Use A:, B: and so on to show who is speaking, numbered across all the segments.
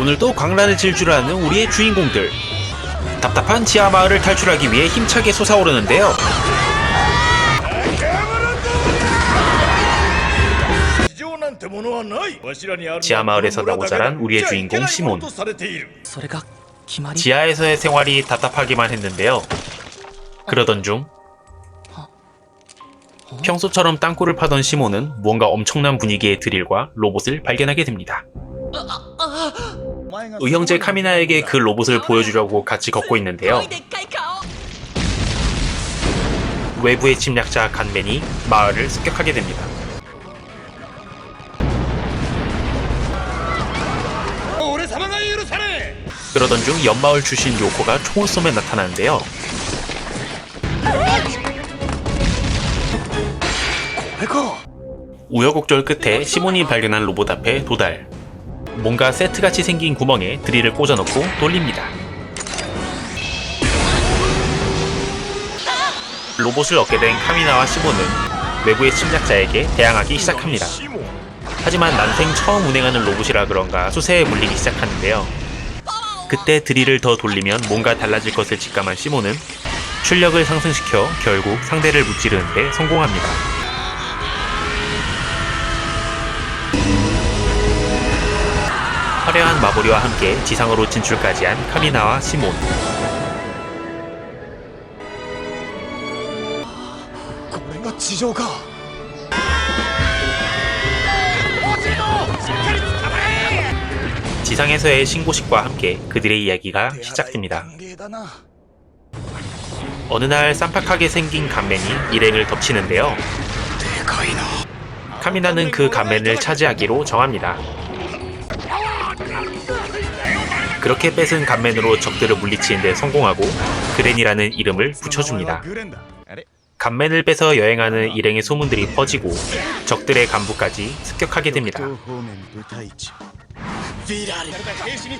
A: 오늘도 광란을 질주하는 우리의 주인공들. 답답한 지하 마을을 탈출하기 위해 힘차게 솟아오르는데요. 지하 마을에서 나고 자란 우리의 주인공 시몬. 지하에서의 생활이 답답하기만 했는데요. 그러던 중 평소처럼 땅굴을 파던 시몬은 무언가 엄청난 분위기의 드릴과 로봇을 발견하게 됩니다. 의형제 카미나에게 그 로봇을 보여주려고 같이 걷고 있는데요. 외부의 침략자 간맨이 마을을 습격하게 됩니다. 그러던 중 옆마을 출신 요코가 총을 쏘며 나타나는데요. 우여곡절 끝에 시몬이 발견한 로봇 앞에 도달. 뭔가 세트같이 생긴 구멍에 드릴을 꽂아넣고 돌립니다. 로봇을 얻게 된 카미나와 시몬은 외부의 침략자에게 대항하기 시작합니다. 하지만 난생 처음 운행하는 로봇이라 그런가 수세에 물리기 시작하는데요. 그때 드릴을 더 돌리면 뭔가 달라질 것을 직감한 시몬은 출력을 상승시켜 결국 상대를 무찌르는 데 성공합니다. 화려한 마무리와 함께 지상으로 진출까지 한 카미나와 시몬. 지상에서의 신고식과 함께 그들의 이야기가 시작됩니다. 어느 날 쌈박하게 생긴 간맨이 일행을 덮치는데요. 카미나는 그 간맨을 차지하기로 정합니다. 그렇게 뺏은 간맨으로 적들을 물리치는 데 성공하고 그렌이라는 이름을 붙여줍니다. 간맨을 빼서 여행하는 일행의 소문들이 퍼지고 적들의 간부까지 습격하게 됩니다.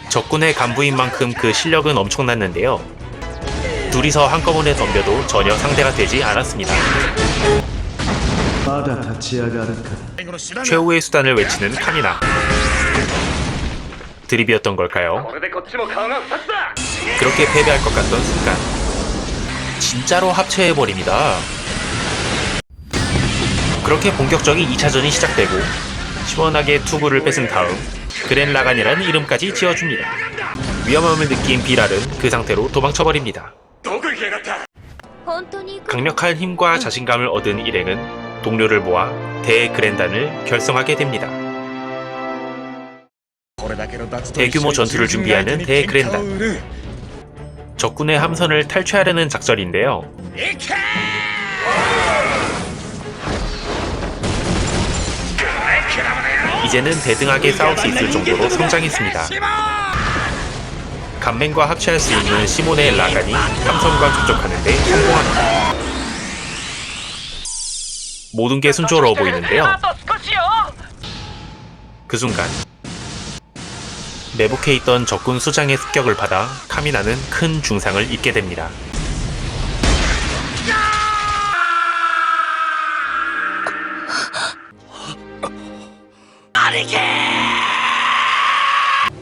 A: 적군의 간부인 만큼 그 실력은 엄청났는데요. 둘이서 한꺼번에 덤벼도 전혀 상대가 되지 않았습니다. 최후의 수단을 외치는 카미나. 드립이었던 걸까요? 그렇게 패배할 것 같던 순간 진짜로 합체해버립니다. 그렇게 본격적인 2차전이 시작되고 시원하게 투구를 뺏은 다음 그랜 라간이라는 이름까지 지어줍니다. 위험함을 느낀 비랄은 그 상태로 도망쳐버립니다. 강력한 힘과 자신감을 얻은 일행은 동료를 모아 대그랜단을 결성하게 됩니다. 대규모 전투를 준비하는 대그랜단. 적군의 함선을 탈취하려는 작전인데요. 이제는 대등하게 싸울 수 있을 정도로 성장했습니다. 간맨과 합체할 수 있는 시몬의 라간이 함선과 접촉하는 데 성공합니다. 모든 게 순조로워 보이는데요. 그 순간 매복해 있던 적군 수장의 습격을 받아 카미나는 큰 중상을 입게 됩니다.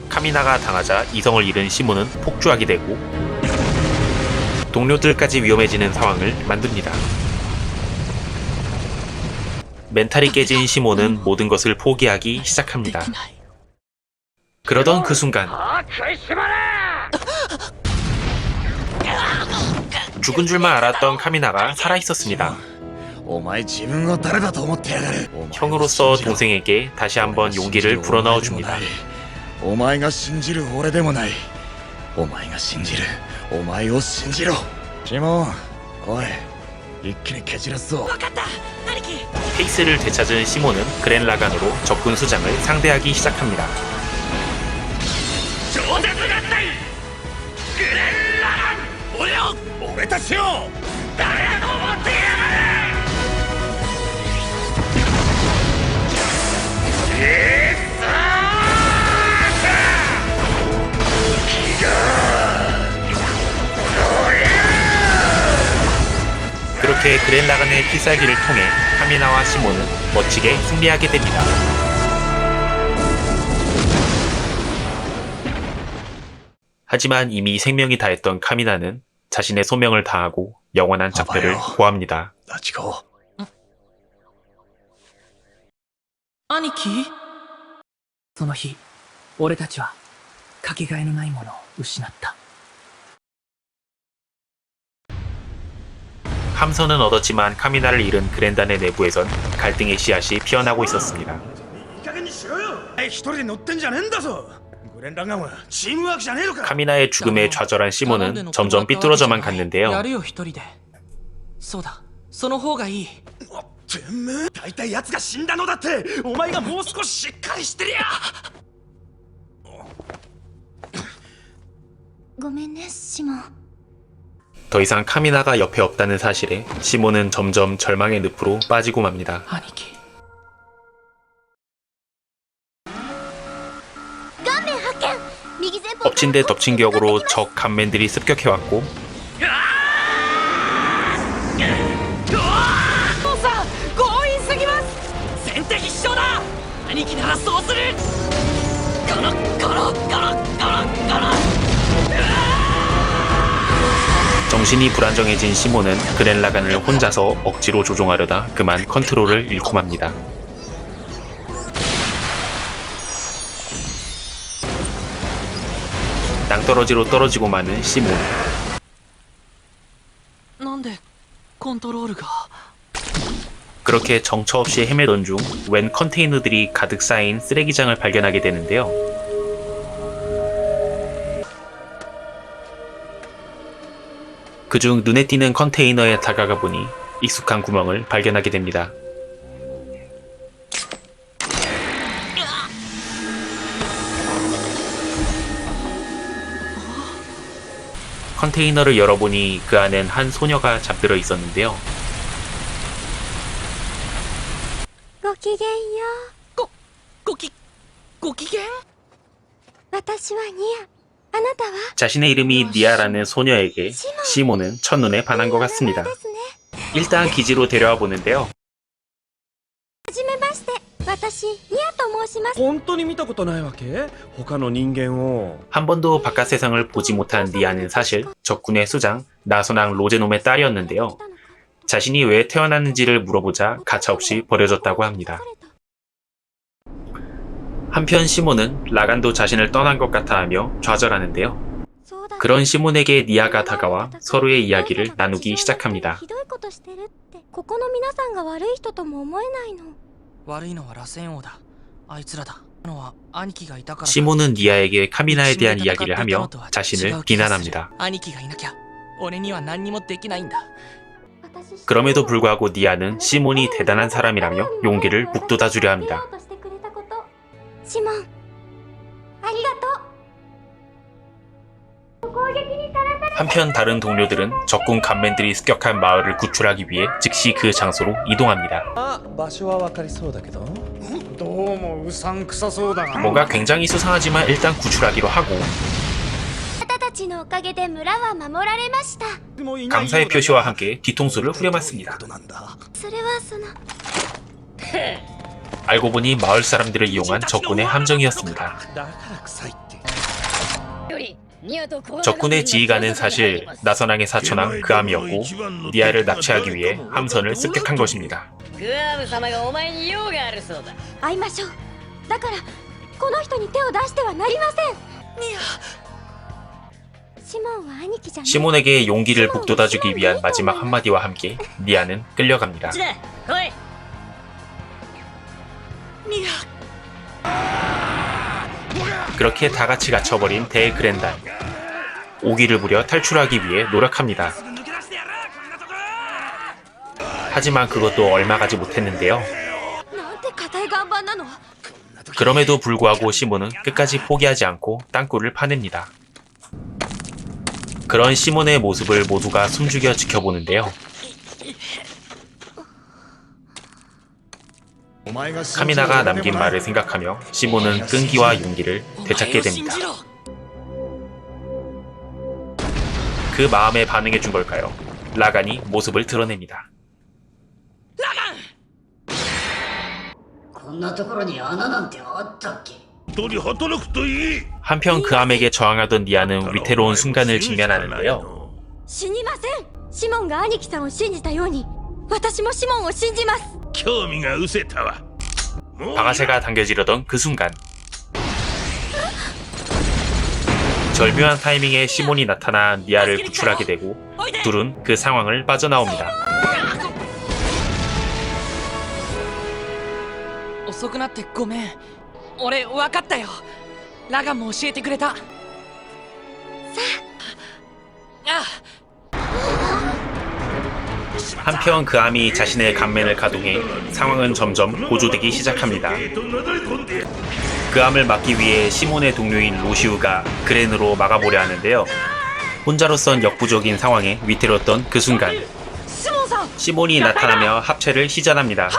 A: 카미나가 당하자 이성을 잃은 시몬은 폭주하게 되고 동료들까지 위험해지는 상황을 만듭니다. 멘탈이 깨진 시몬은 모든 것을 포기하기 시작합니다. 그러던 그 순간 죽은 줄만 알았던 카미나가 살아있었습니다. 형으로서 동생에게 다시 한번 용기를 불어넣어 줍니다. 페이스를 되찾은 시몬은 그랜 라간으로 적군 수장을 상대하기 시작합니다. 그렇게 그랜 라간의 필살기를 통해 카미나와 시몬은 멋지게 승리하게 됩니다. 하지만 이미 생명이 다했던 카미나는 자신의 소명을 다하고 영원한 작별을 고합니다.
B: 立ち子。
C: 兄貴その日、俺たちはかけがえのないものを失った。
A: 함선은 얻었지만 카미나를 잃은 그랜단의 내부에선 갈등의 씨앗이 피어나고 있었습니다.
B: いい加減にしろよ。一人で乗ってんじゃねえんだぞ。グレン・ラガンはチームワークじゃねえのか。
A: 카미나의 죽음에 좌절한 시몬은 점점 삐뚤어져만 갔는데요.
C: やるよ一人で。そうだ、その方がいい。
B: てめえ、大体奴が死んだのだって。お前がもう少ししっかりしてりゃ。
D: ごめんね、シモン。
A: 더 이상 카미나가 옆에 없다는 사실에 시몬은 점점 절망의 늪으로 빠지고 맙니다.
C: 兄貴。
D: 顔面発見。右前方。
A: 엎친 데 덮친 격으로 적 간맨들이 습격해왔고
C: 父さん、強引すぎます。先手必勝だ。兄貴ならそうする。ゴロゴロゴロゴロゴロ。
A: 정신이 불안정해진 시몬은 그랜라간을 혼자서 억지로 조종하려다 그만 컨트롤을 잃고 맙니다. 낭떠러지로 떨어지고 마는 시몬.
C: なんでコントロールが。
A: 그렇게 정처 없이 헤매던 중 웬 컨테이너들이 가득 쌓인 쓰레기장을 발견하게 되는데요. 그중 눈에 띄는 컨테이너에 다가가 보니 익숙한 구멍을 발견하게 됩니다. 컨테이너를 열어보니 그 안엔 한 소녀가 잠들어 있었는데요.
D: ごきげんよう。
C: ご機嫌。
D: 私はニア。あなたは？
A: 자신의 이름이 니아라는 소녀에게 시몬은 첫눈에 반한 것 같습니다.
D: ですね。
A: 일단 기지로 데려와 보는데요.
D: はじめまして。私ニアと申します。
E: 本当に見たことないわけ？他の人間を。
A: 한 번도 바깥 세상을 보지 못한 니아는 사실 적군의 수장 나선왕 로제놈의 딸이었는데요. 자신이 왜 태어났는지를 물어보자 가차없이 버려졌다고 합니다. 한편 시몬은 라간도 자신을 떠난 것 같아 하며 좌절하는데요. 그런 시몬에게 니아가 다가와 서로의 이야기를 나누기 시작합니다.
D: ひどいことしてるって。ここの皆さんが悪い人とも思えないの。
C: 悪いのは螺旋王だ。あいつらだ。のは兄貴がいたから。
A: 시몬은 니아에게 카미나에 대한 이야기를 하며 자신을 비난합니다.
C: 兄貴がいなきゃ俺には何にもできないんだ。
A: 그럼에도 불구하고 니아는 시몬이 대단한 사람이라며 용기를 북돋아주려 합니다.
D: シモン、ありがとう。攻撃にさらされ。
A: 한편 다른 동료들은 적군 간맨들이 습격한 마을을 구출하기 위해 즉시 그 장소로 이동합니다.
E: あ、場所はわかりそうだけど。
B: どうもうさんくさそうだが。
A: 뭔가 굉장히 수상하지만 일단 구출하기로 하고
D: あなたたちのおかげで村は守られました。
A: 감사의 표시와 함께 뒤통수를 후려맞습니다.
D: それはその。
A: 알고 보니 마을 사람들을 이용한 적군의 함정이었습니다.
E: だから臭いって。
A: 적군의 지휘관은 사실 나선왕의 사촌왕 그암이었고 니아를 납치하기 위해 함선을 습격한 것입니다.
D: 会いましょう。だからこの人に手を出してはなりません。ニア。シモンは兄貴じゃない。
A: 시몬에게 용기를 북돋아주기 위한 마지막 한마디와 함께 니아는 끌려갑니다. 그렇게 다같이 갇혀버린 대그랜단. 오기를 부려 탈출하기 위해 노력합니다. 하지만 그것도 얼마 가지 못했는데요. 그럼에도 불구하고 시몬은 끝까지 포기하지 않고 땅굴을 파냅니다. 그런 시몬의 모습을 모두가 숨죽여 지켜보는데요. 카미나가 남긴 말을 생각하며 시몬은 끈기와 용기를 되찾게 됩니다. 그 마음에 반응해준 걸까요? 라간이 모습을 드러냅니다.
F: こんなところに穴なんてあったっけ
A: 한편 그 암에게 저항하던 니아는 위태로운 순간을 직면하는데요.
D: 死にません。シモンが兄貴さんを信じたように私もシモンを信じます。
B: 興味が失せたわ。
A: 방아쇠가 당겨지려던 그 순간 절묘한 타이밍에 시몬이 나타나 니아를 구출하게 되고 둘은 그 상황을 빠져나옵니다.
C: 遅くなってごめん。俺分かったよ。ラガンも教えてくれた。さあ。
A: 한편 그 암이 자신의 간면을 가동해 상황은 점점 고조되기 시작합니다. 그 암을 막기 위해 시몬의 동료인 로시우가 그렌으로 막아보려 하는데요. 혼자로선 역부족인 상황에 위태로웠던 그 순간
C: シモンさん。
A: 시몬이 나타나며 합체를 시전합니다.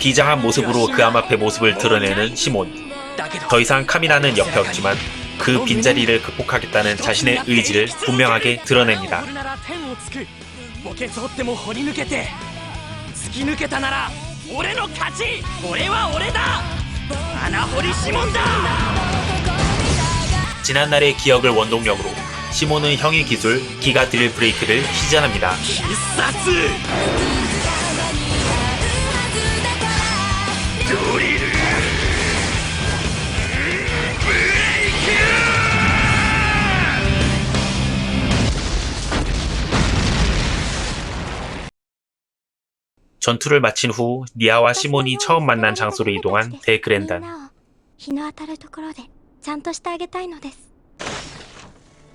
A: 비장한 모습으로 그 암 앞에 모습을 드러내는 시몬. 더 이상 카미나는 옆에 없지만 그 빈자리를 극복하겠다는 자신의 의지를 분명하게 드러냅니다.
C: 俺なら天を突く。墓穴掘っても掘り抜けて。突き抜けたなら俺の勝ち。俺は俺だ。穴掘りシモンだ。
A: 지난날의 기억을 원동력으로 시몬은 형의 기술 기가 드릴 브레이크를 시전합니다.
B: 必殺ドリルブレイク
A: 전투를 마친 후 니아와 시몬이 처음 만난 장소로 이동한 데그랜단.
D: 日の当たるところでちゃんとしてあげたいのです。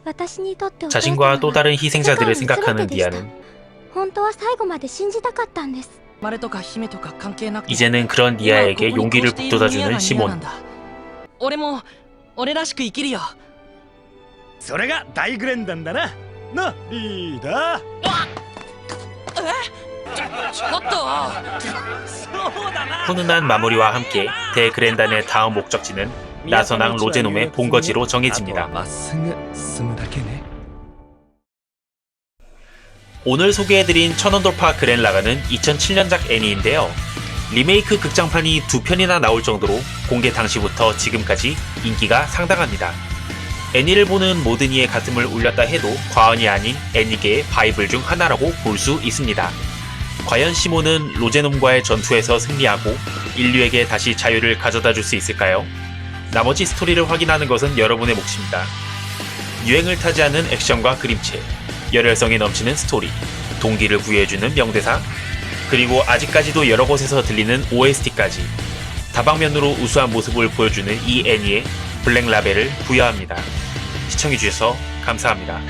D: 私にとってお父様は
A: 자신과 또 다른 희생자들을 생각하는
D: 世界の全てでした
A: 니아는
D: 本当は最後まで信じたかったんです。
C: 生まれとか姫とか関係なく。
A: 이제는 그런 니아에게 용기를 북돋아주는 시몬.
C: 俺も俺らしく生きるよ。
B: それが大グレンダンだな。な、リーダー。
C: ちょっと。そうだな。
A: 훈훈한 마무리와 함께 데그랜단의 다음 목적지는 나선왕 로제놈의 본거지로 정해집니다.
E: まっすぐ進むだけね。
A: 오늘 소개해드린 천원돌파 그랜라가는 2007년작 애니인데요. 리메이크 극장판이 2편이나 나올 정도로 공개 당시부터 지금까지 인기가 상당합니다. 애니를 보는 모든 이의 가슴을 울렸다 해도 과언이 아닌 애니계의 바이블 중 하나라고 볼 수 있습니다. 과연 시몬은 로제놈과의 전투에서 승리하고 인류에게 다시 자유를 가져다 줄 수 있을까요? 나머지 스토리를 확인하는 것은 여러분의 몫입니다. 유행을 타지 않은 액션과 그림체, 열혈성이 넘치는 스토리, 동기를 부여해주는 명대사, 그리고 아직까지도 여러 곳에서 들리는 OST까지 다방면으로 우수한 모습을 보여주는 이 애니에 블랙 라벨을 부여합니다. 시청해주셔서 감사합니다.